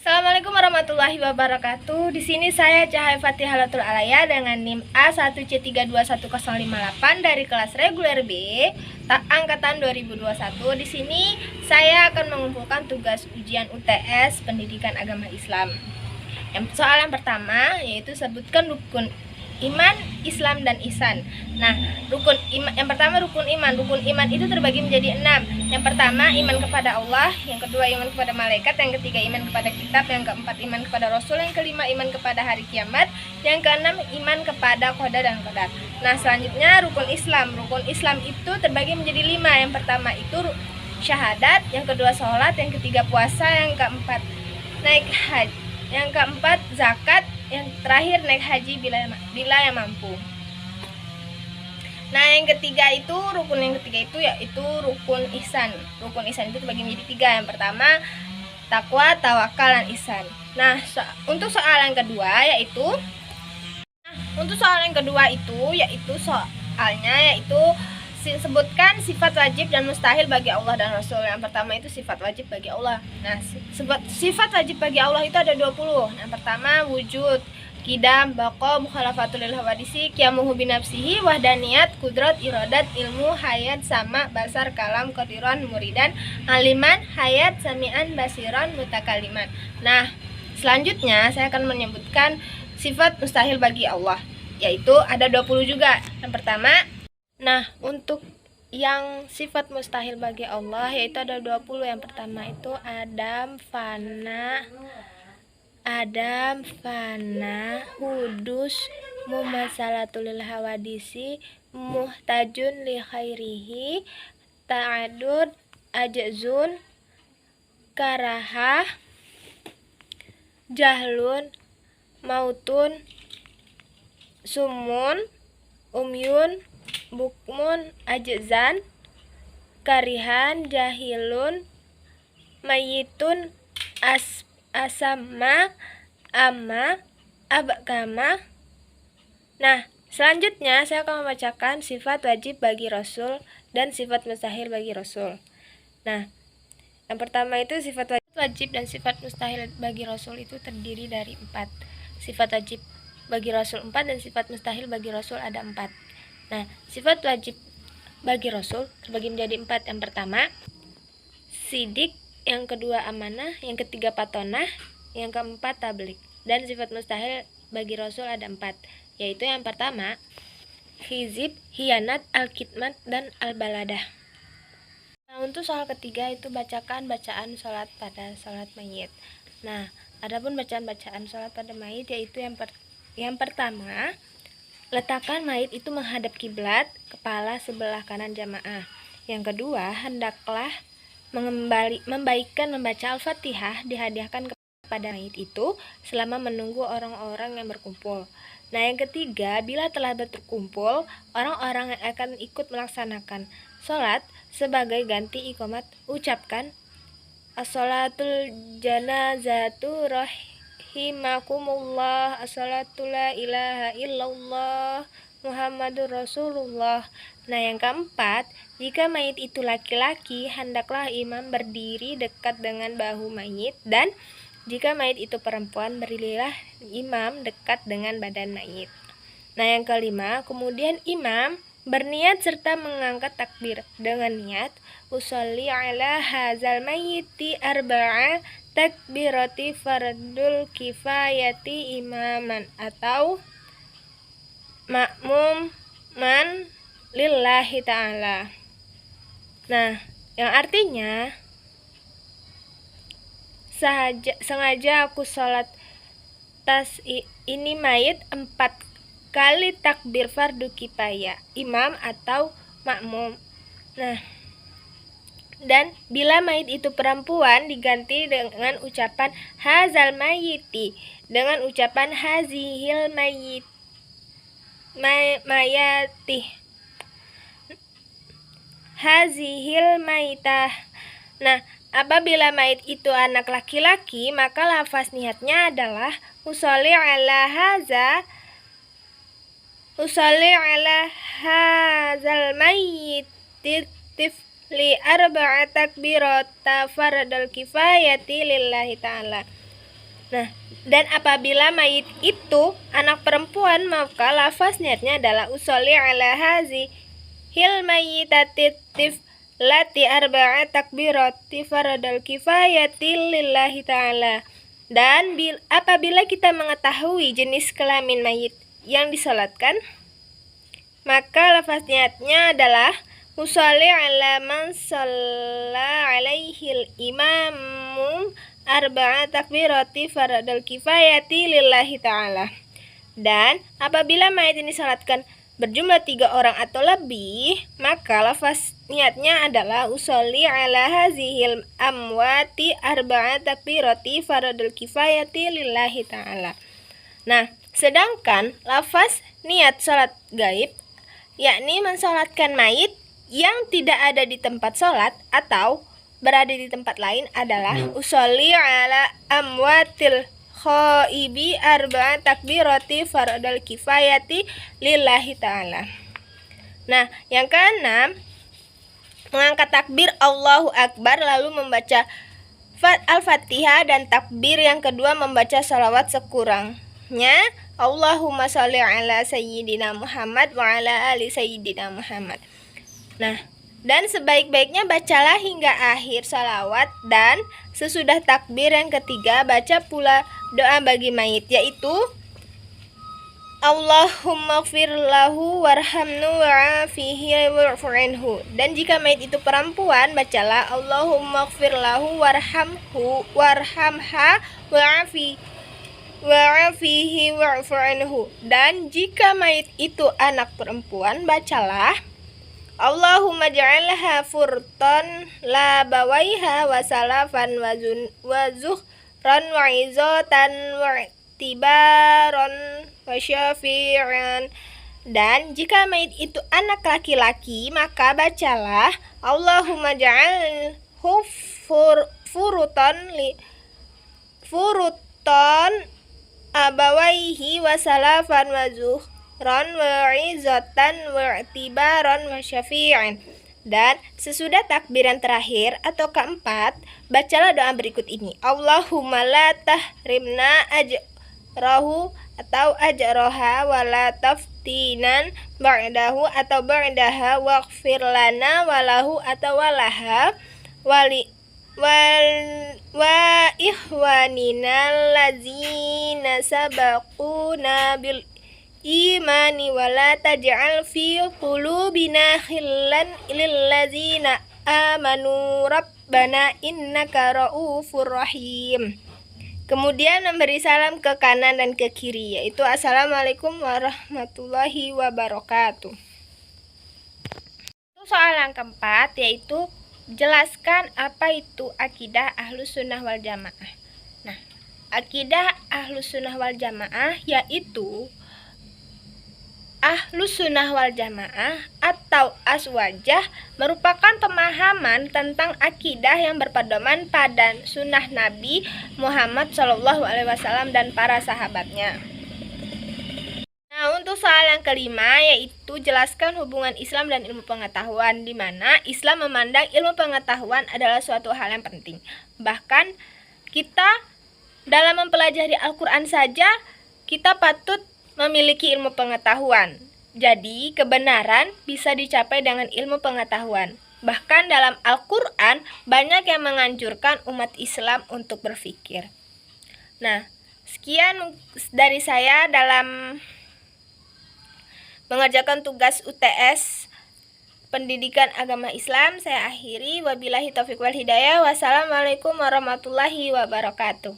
Assalamualaikum warahmatullahi wabarakatuh. Di sini saya Cahaya Fatihalatul Alaya dengan NIM A1C321058 dari kelas reguler B angkatan 2021. Di sini saya akan mengumpulkan tugas ujian UTS Pendidikan Agama Islam. Soal yang pertama yaitu sebutkan rukun iman, Islam, dan ihsan. Nah, rukun iman yang pertama rukun iman. Rukun iman itu terbagi menjadi 6. Yang pertama iman kepada Allah, yang kedua iman kepada malaikat, yang ketiga iman kepada kitab, yang keempat iman kepada rasul, yang kelima iman kepada hari kiamat, yang keenam iman kepada qada dan qadar. Nah, selanjutnya rukun Islam. Rukun Islam itu terbagi menjadi 5. Yang pertama itu syahadat, yang kedua sholat, yang ketiga puasa, yang keempat naik haji, yang keempat zakat, yang terakhir naik haji bila yang mampu. Nah, yang ketiga itu yaitu rukun ihsan. Rukun ihsan itu terbagi menjadi 3. Yang pertama takwa, tawakal, dan ihsan. Nah, untuk soal yang kedua yaitu sebutkan sifat wajib dan mustahil bagi Allah dan Rasul. Yang pertama itu sifat wajib bagi Allah. Nah, sifat wajib bagi Allah itu ada 20. Yang pertama wujud, qidam, baqa, mukhalafatul lil hawadisi, qiyamuhu binafsihi, wahdaniyat, kudrat, iradat, ilmu, hayat, sama, basar, kalam, qadiran, muridan, aliman, hayat, sami'an, basiran, mutakaliman. Nah, selanjutnya saya akan menyebutkan sifat mustahil bagi Allah, yaitu ada 20 juga. Yang pertama, untuk yang sifat mustahil bagi Allah yaitu ada 20. Yang pertama itu Adam fana, hudus, mumasalatul lil hawadisi, muhtajun li khairihi, ta'adud, ajazun, karahah, jahlun, mautun, sumun, umyun, bukmun, ajzan, karihan, jahilun, mayitun, asama, amma, abkama. Nah, selanjutnya saya akan membacakan sifat wajib bagi Rasul dan sifat mustahil bagi Rasul. Nah, yang pertama itu sifat wajib dan sifat mustahil bagi Rasul itu terdiri dari 4. Sifat wajib bagi Rasul 4 dan sifat mustahil bagi Rasul ada 4. Nah, sifat wajib bagi Rasul terbagi menjadi 4. Yang pertama sidik, yang kedua amanah, yang ketiga patonah, yang keempat tablik. Dan sifat mustahil bagi Rasul ada 4, yaitu yang pertama hizib, hianat, al-kitmat, dan al-baladah. Nah, untuk soal ketiga itu bacakan bacaan sholat pada sholat mayit. Nah, adapun bacaan sholat pada mayit yaitu yang pertama letakkan mayit itu menghadap kiblat, kepala sebelah kanan jamaah. Yang kedua, hendaklah membaikkan membaca Al-Fatihah dihadiahkan kepada mayit itu selama menunggu orang-orang yang berkumpul. Nah, yang ketiga, bila telah berkumpul, orang-orang yang akan ikut melaksanakan sholat sebagai ganti iqamat, ucapkan as-sholatul janazatu rahimakumullah, as-sholatu la ilaha illallah Muhammadur Rasulullah. Nah, yang keempat, jika mayit itu laki-laki, hendaklah imam berdiri dekat dengan bahu mayit, dan jika mayit itu perempuan, berdirilah imam dekat dengan badan mayit. Nah, yang kelima, kemudian imam berniat serta mengangkat takbir dengan niat usolli ala hazal mayyiti arba'a takbirati fardul kifayati imaman atau makmum man lillahi ta'ala. Nah, yang artinya sengaja aku sholat tas ini mayit 4 kali takbir fardu kifayah, imam atau makmum. Nah, dan bila mayit itu perempuan diganti dengan ucapan hazal mayiti, dengan ucapan hazihil mayatih, hazihil maitah. Nah, apabila mayit itu anak laki-laki, maka lafaz niatnya adalah usolli ala hazal mayyit tifli arba'a takbirata fardal kifayati lillahi ta'ala. Nah, dan apabila mayit itu anak perempuan, maka lafaz niatnya adalah usolli ala hazihil mayyitati lati arba'a takbirati faradal kifayati lillahi ta'ala. Dan apabila kita mengetahui jenis kelamin mayit yang disolatkan, maka lafaz niatnya adalah usolli ala man shalla alaihil imamu arba'a takbirati faradal kifayati lillahi ta'ala. Dan apabila mayit ini disalatkan berjumlah 3 orang atau lebih, maka lafaz niatnya adalah usolli ala hazihil amwati arba'a takbirati faradal kifayati lillahi ta'ala. Nah, sedangkan lafaz niat salat gaib, yakni mensalatkan mayit yang tidak ada di tempat salat atau berada di tempat lain, adalah usolli ala amwatil khaibi arba'a takbirati faradal kifayati lillahi ta'ala. Nah, yang keenam, mengangkat takbir Allahu Akbar lalu membaca Al-Fatihah, dan takbir yang kedua membaca salawat sekurangnya Allahumma sholli ala sayyidina Muhammad wa ala ali sayyidina Muhammad. Nah, dan sebaik-baiknya bacalah hingga akhir salawat, dan sesudah takbir yang ketiga baca pula doa bagi mayit, yaitu Allahumma gfir lahu warhamnu wa'afihi wa'fu'inhu. Dan jika mayit itu perempuan, bacalah Allahumma gfir lahu warhamha wa'afihi wa'fu'inhu. Dan jika mayit itu anak perempuan, bacalah Allahumma ja'alha furtan la bawaiha wa salafan wa zuhran wa izatan wa tibaran wa syafi'an. Dan jika mayit itu anak laki-laki, maka bacalah Allahumma ja'alhu furutan abawaihi wa salafan wa zuhran wa izatan wa tibaran wa syafi'an. Dan sesudah takbir yang terakhir atau keempat, bacalah doa berikut ini. Allahumma la tahrimna ajrahu atau ajroha wa la taftinan ba'dahu atau ba'daha waghfir lana walahu atau walaha wa ikhwanina allazina sabaquna bil imani wa la taj'al fi qulubina khillan lil ladzina amanu rabbana innaka raufur rahim. Kemudian memberi salam ke kanan dan ke kiri, yaitu Assalamualaikum warahmatullahi wabarakatuh. Soal yang keempat, yaitu jelaskan apa itu akidah Ahlus Sunnah wal Jamaah. Nah, akidah Ahlus Sunnah wal Jamaah yaitu Ahlus Sunnah wal Jamaah atau aswajah merupakan pemahaman tentang akidah yang berpedoman pada sunnah Nabi Muhammad SAW dan para sahabatnya. Nah, untuk soal yang kelima, yaitu jelaskan hubungan Islam dan ilmu pengetahuan, di mana Islam memandang ilmu pengetahuan adalah suatu hal yang penting. Bahkan kita dalam mempelajari Al-Quran saja, kita patut memiliki ilmu pengetahuan. Jadi, kebenaran bisa dicapai dengan ilmu pengetahuan. Bahkan dalam Al-Quran, banyak yang menganjurkan umat Islam untuk berpikir. Nah, sekian dari saya dalam mengerjakan tugas UTS Pendidikan Agama Islam. Saya akhiri. Wabillahi taufiq wal hidayah. Wassalamualaikum warahmatullahi wabarakatuh.